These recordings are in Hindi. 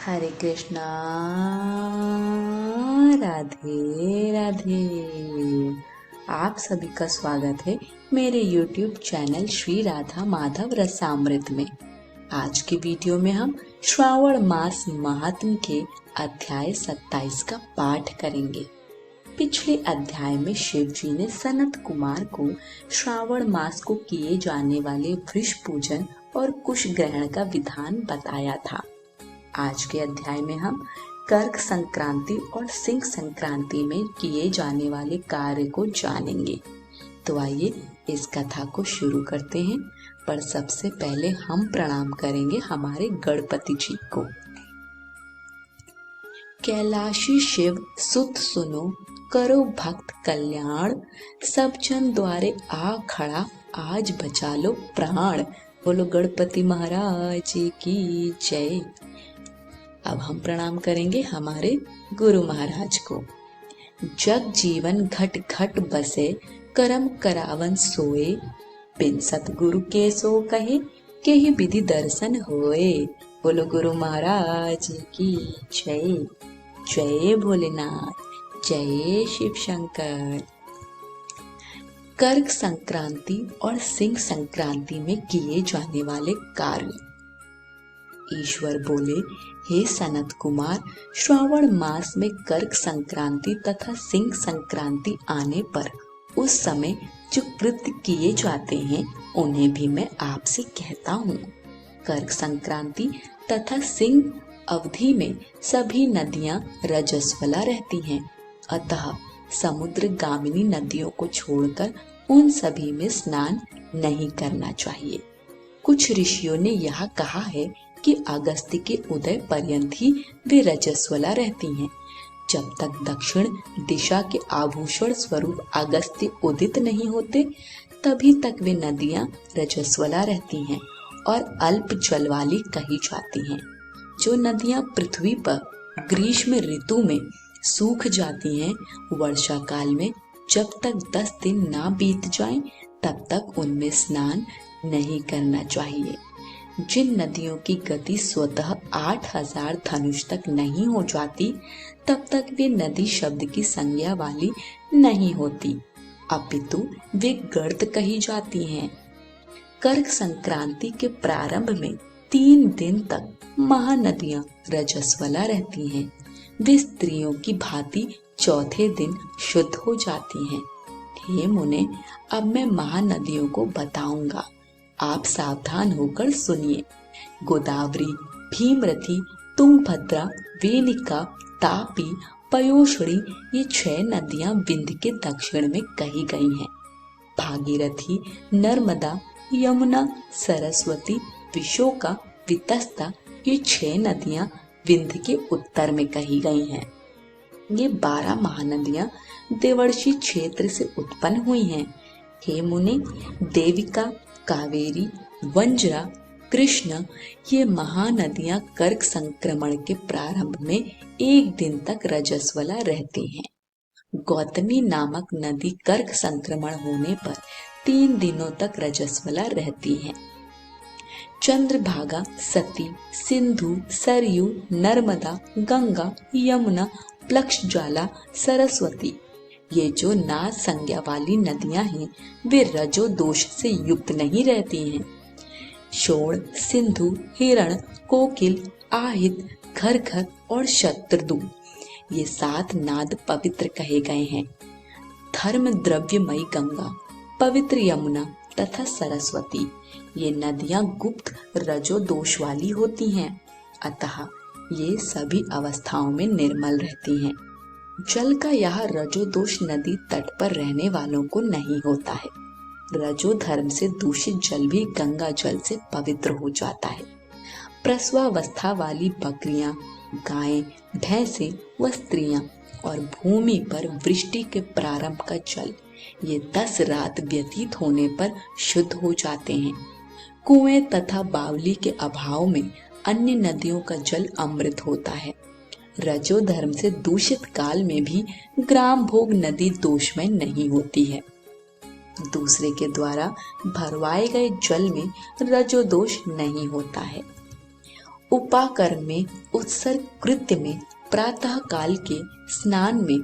हरे कृष्णा। राधे राधे। आप सभी का स्वागत है मेरे YouTube चैनल श्री राधा माधव रसामृत में। आज के वीडियो में हम श्रावण मास महात्म्य के अध्याय 27 का पाठ करेंगे। पिछले अध्याय में शिव जी ने सनत कुमार को श्रावण मास को किए जाने वाले वृष पूजन और कुश ग्रहण का विधान बताया था। आज के अध्याय में हम कर्क संक्रांति और सिंह संक्रांति में किए जाने वाले कार्य को जानेंगे। तो आइए इस कथा को शुरू करते हैं, पर सबसे पहले हम प्रणाम करेंगे हमारे गणपति जी को। कैलाशी शिव सुत सुनो, करो भक्त कल्याण, सब जन द्वारे आ खड़ा, आज बचा लो प्राण। बोलो गणपति महाराज की जय। अब हम प्रणाम करेंगे हमारे गुरु महाराज को। जग जीवन घट घट बसे, करम करावन सोए, बिन सतगुरु के सो कहे, के ही विधि दर्शन होए। बोलो गुरु महाराज की जय। जय भोलेनाथ, जय शिव शंकर। कर्क संक्रांति और सिंह संक्रांति में किए जाने वाले कार्य। ईश्वर बोले, हे सनत कुमार, श्रावण मास में कर्क संक्रांति तथा सिंह संक्रांति आने पर उस समय जो कृत्य किए जाते हैं उन्हें भी मैं आपसे कहता हूँ। कर्क संक्रांति तथा सिंह अवधि में सभी नदियां रजस्वला रहती हैं, अतः समुद्र गामिनी नदियों को छोड़कर उन सभी में स्नान नहीं करना चाहिए। कुछ ऋषियों ने यह कहा है कि अगस्त्य के उदय पर्यंत ही वे रजस्वला रहती हैं। जब तक दक्षिण दिशा के आभूषण स्वरूप अगस्त्य उदित नहीं होते, तभी तक वे नदियां रजस्वला रहती हैं और अल्प जल वाली कही जाती हैं। जो नदियां पृथ्वी पर ग्रीष्म ऋतु में सूख जाती हैं, वर्षा काल में जब तक 10 दिन ना बीत जाएं, तब तक उनमें स्नान नहीं करना चाहिए। जिन नदियों की गति स्वतः 8000 धनुष तक नहीं हो जाती, तब तक वे नदी शब्द की संज्ञा वाली नहीं होती, अपितु वे गर्त कही जाती हैं। कर्क संक्रांति के प्रारंभ में 3 दिन तक महानदियां रजस्वला रहती हैं। वे स्त्रियों की भांति चौथे दिन शुद्ध हो जाती हैं। हे मुने, अब मैं महानदियों को बताऊंगा, आप सावधान होकर सुनिए। गोदावरी, भीमरथी, तुंगभद्रा, वेनिका, तापी, पयोष्णी, ये 6 नदियां विंध्य के दक्षिण में कही गई हैं। भागीरथी, नर्मदा, यमुना, सरस्वती, विशोका, वितस्ता, ये 6 नदियां विंध्य के उत्तर में कही गई हैं। ये 12 महानदियां देवर्षि क्षेत्र से उत्पन्न हुई हैं। हे मुने, देविका, कावेरी, वंजरा, कृष्ण, ये महानदियां कर्क संक्रमण के प्रारंभ में 1 दिन तक रजस्वला रहती हैं। गौतमी नामक नदी कर्क संक्रमण होने पर 3 दिनों तक रजस्वला रहती है। चंद्रभागा, सती, सिंधु, सरयू, नर्मदा, गंगा, यमुना, प्लक्षज्वाला, सरस्वती, ये जो नाद संज्ञा वाली नदियां हैं, वे रजो दोष से युक्त नहीं रहती हैं। शोण, सिंधु, हिरण, कोकिल, आहित, घरघर और शत्रदु, ये 7 नाद पवित्र कहे गए हैं। धर्म द्रव्यमयी गंगा, पवित्र यमुना तथा सरस्वती, ये नदियां गुप्त रजो दोष वाली होती हैं, अतः ये सभी अवस्थाओं में निर्मल रहती हैं। जल का यह रजो दोष नदी तट पर रहने वालों को नहीं होता है। रजो धर्म से दूषित जल भी गंगा जल से पवित्र हो जाता है। प्रसवावस्था वाली बकरियां, गायें, भैंसे व स्त्रियां और भूमि पर वृष्टि के प्रारंभ का जल, ये 10 रात व्यतीत होने पर शुद्ध हो जाते हैं। कुएं तथा बावली के अभाव में अन्य नदियों का जल अमृत होता है। रजो धर्म से दूषित काल में भी ग्राम भोग नदी दोषमय नहीं होती है। दूसरे के द्वारा भरवाए गए जल में रजो दोष नहीं होता है। उपाकर्म में, उत्सर्ग कृत्य में, प्रातः काल के स्नान में,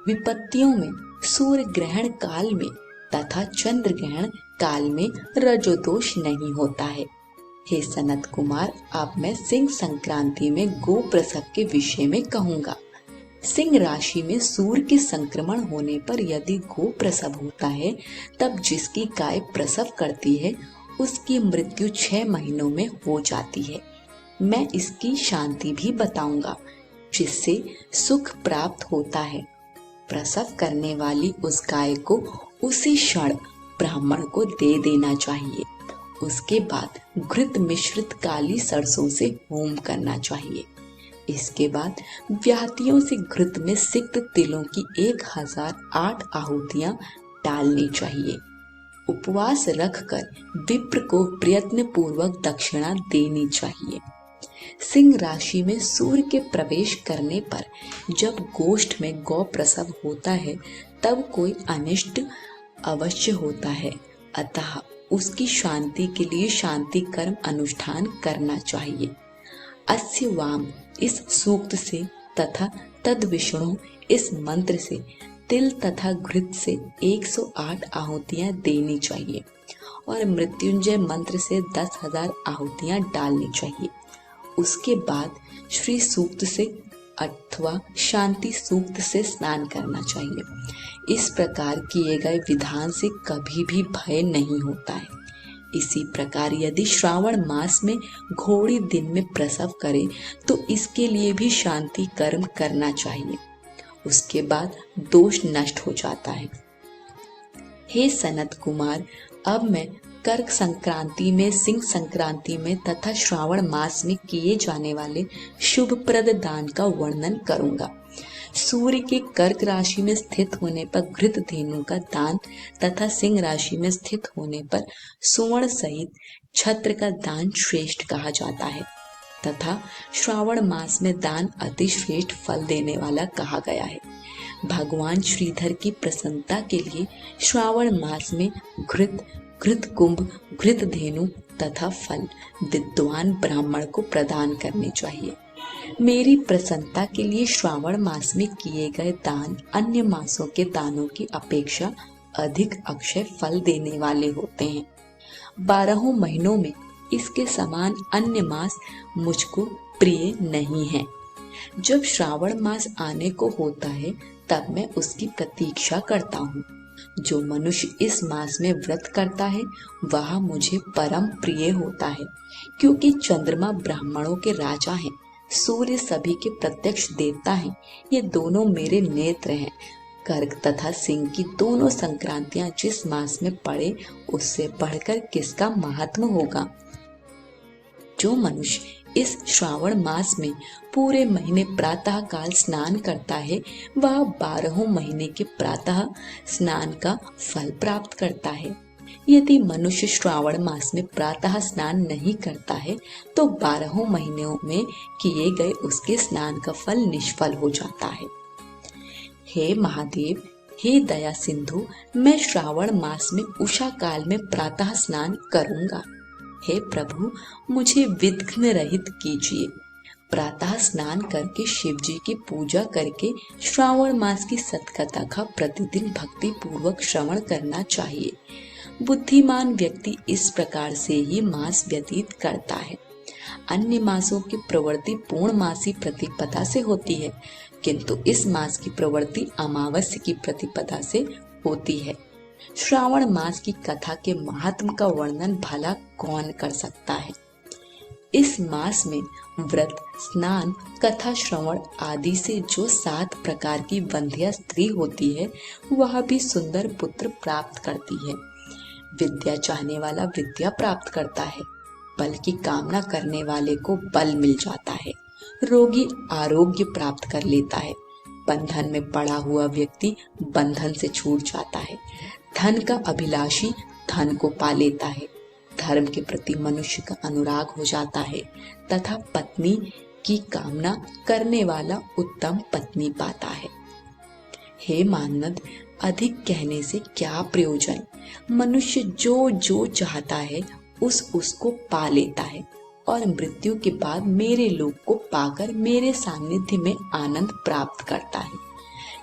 विपत्तियों में, सूर्य ग्रहण काल में तथा चंद्र ग्रहण काल में रजोदोष नहीं होता है। हे सनत कुमार, अब मैं सिंह संक्रांति में गो प्रसव के विषय में कहूँगा। सिंह राशि में सूर्य के संक्रमण होने पर यदि गो प्रसव होता है, तब जिसकी गाय प्रसव करती है उसकी मृत्यु 6 महीनों में हो जाती है। मैं इसकी शांति भी बताऊंगा, जिससे सुख प्राप्त होता है। प्रसव करने वाली उस गाय को उसी क्षण ब्राह्मण को दे देना चाहिए। उसके बाद घृत मिश्रित काली सरसों से होम करना चाहिए। इसके बाद व्याहतियों से घृत में सिक्त तिलों की 1008 आहुतियां डालनी चाहिए। उपवास रखकर विप्र को प्रयत्न पूर्वक दक्षिणा देनी चाहिए। सिंह राशि में सूर्य के प्रवेश करने पर जब गोष्ठ में गौ प्रसव होता है, तब कोई अनिष्ट अवश्य होता है, अतः उसकी शांति के लिए शांति कर्म अनुष्ठान करना चाहिए। अस्य वाम इस सूक्त से तथा तद विष्णु इस मंत्र से तिल तथा घृत से 108 आहुतियां देनी चाहिए और मृत्युंजय मंत्र से 10,000 आहुतियां डालनी चाहिए। उसके बाद श्री सूक्त से अथवा शांति सूक्त से स्नान करना चाहिए। इस प्रकार किए गए विधान से कभी भी भय नहीं होता है। इसी प्रकार यदि श्रावण मास में घोड़ी दिन में प्रसव करे तो इसके लिए भी शांति कर्म करना चाहिए। उसके बाद दोष नष्ट हो जाता है। हे सनत कुमार, अब मैं कर्क संक्रांति में, सिंह संक्रांति में तथा श्रावण मास में किए जाने वाले शुभप्रद दान का वर्णन करूंगा। सूर्य के कर्क राशि में स्थित होने पर घृत धेनु का दान तथा सिंह राशि में स्थित होने पर सुवर्ण सहित छत्र का दान श्रेष्ठ कहा जाता है तथा श्रावण मास में दान अति श्रेष्ठ फल देने वाला कहा गया है। भगवान श्रीधर की प्रसन्नता के लिए श्रावण मास में घृत कुंभ, घृत धेनु तथा फल विद्वान ब्राह्मण को प्रदान करने चाहिए। मेरी प्रसन्नता के लिए श्रावण मास में किए गए दान अन्य मासों के दानों की अपेक्षा अधिक अक्षय फल देने वाले होते हैं। 12 महीनों में इसके समान अन्य मास मुझको प्रिय नहीं है। जब श्रावण मास आने को होता है, तब मैं उसकी प्रतीक्षा करता हूँ। जो मनुष्य इस मास में व्रत करता है, वह मुझे परम प्रिय होता है, क्योंकि चंद्रमा ब्राह्मणों के राजा हैं, सूर्य सभी के प्रत्यक्ष देवता हैं। ये दोनों मेरे नेत्र हैं। कर्क तथा सिंह की दोनों संक्रांतियां जिस मास में पड़े, उससे बढ़कर किसका महात्म होगा। जो मनुष्य इस श्रावण मास में पूरे महीने प्रातः काल स्नान करता है, वह 12 महीने के प्रातः स्नान का फल प्राप्त करता है। यदि मनुष्य श्रावण मास में प्रातः स्नान नहीं करता है, तो 12 महीनों में किए गए उसके स्नान का फल निष्फल हो जाता है। हे महादेव, हे दया सिंधु, मैं श्रावण मास में उषा काल में प्रातः स्नान करूंगा। हे प्रभु, मुझे विघ्न रहित कीजिए। प्रातः स्नान करके शिव जी की पूजा करके श्रावण मास की सतकथा का प्रतिदिन भक्ति पूर्वक श्रवण करना चाहिए। बुद्धिमान व्यक्ति इस प्रकार से ही मास व्यतीत करता है। अन्य मासों की प्रवृत्ति पूर्णमासी प्रतिपदा से होती है, किंतु इस मास की प्रवृत्ति अमावस्या की प्रतिपदा से होती है। श्रावण मास की कथा के महात्म का वर्णन भला कौन कर सकता है। इस मास में व्रत, स्नान, कथा श्रवण आदि से जो 7 प्रकार की वंध्या स्त्री होती है, वह भी सुंदर पुत्र प्राप्त करती है। विद्या चाहने वाला विद्या प्राप्त करता है, बल की कामना करने वाले को बल मिल जाता है, रोगी आरोग्य प्राप्त कर लेता है, बंधन में पड़ा हुआ व्यक्ति बंधन से छूट जाता है, धन का अभिलाषी धन को पा लेता है, धर्म के प्रति मनुष्य का अनुराग हो जाता है तथा पत्नी की कामना करने वाला उत्तम पत्नी पाता है। हे मानद, अधिक कहने से क्या प्रयोजन। मनुष्य जो जो चाहता है उसको पा लेता है और मृत्यु के बाद मेरे लोक को पाकर मेरे सानिध्य में आनंद प्राप्त करता है।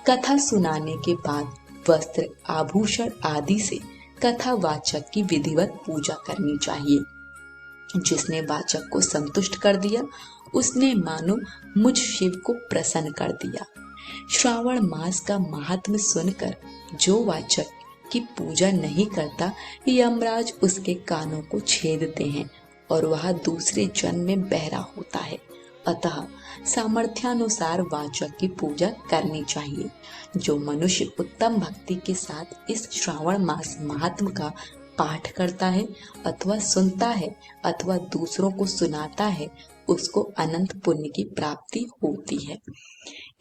कथा सुनाने के बाद वस्त्र आभूषण आदि से कथावाचक की विधिवत पूजा करनी चाहिए। जिसने वाचक को संतुष्ट कर दिया उसने मानो मुझ शिव को प्रसन्न कर दिया। श्रावण मास का महात्म्य सुनकर जो वाचक की पूजा नहीं करता, यमराज उसके कानों को छेदते हैं और वह दूसरे जन्म में बहरा होता है। अतः सामर्थ्यानुसार वाचक की पूजा करनी चाहिए। जो मनुष्य उत्तम भक्ति के साथ इस श्रावण मास महात्म्य का पाठ करता है अथवा सुनता है अथवा दूसरों को सुनाता है, उसको अनंत पुण्य की प्राप्ति होती है।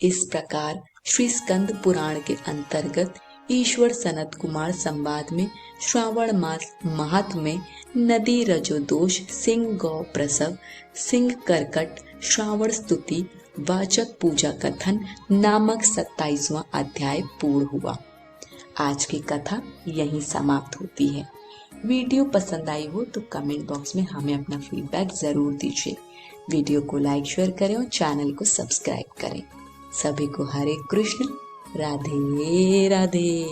इस प्रकार श्री स्कंद पुराण के अंतर्गत ईश्वर सनत कुमार संवाद में श्रावण मास महात्म्य में नदी रजोदोष, सिंह गौ प्रसव, सिंह करकट, श्रावण स्तुति, वाचक पूजा कथन नामक 27वां अध्याय पूर्ण हुआ। आज की कथा यहीं समाप्त होती है। वीडियो पसंद आई हो तो कमेंट बॉक्स में हमें अपना फीडबैक जरूर दीजिए। वीडियो को लाइक शेयर करें और चैनल को सब्सक्राइब करें। सभी को हरे कृष्ण, राधे राधे।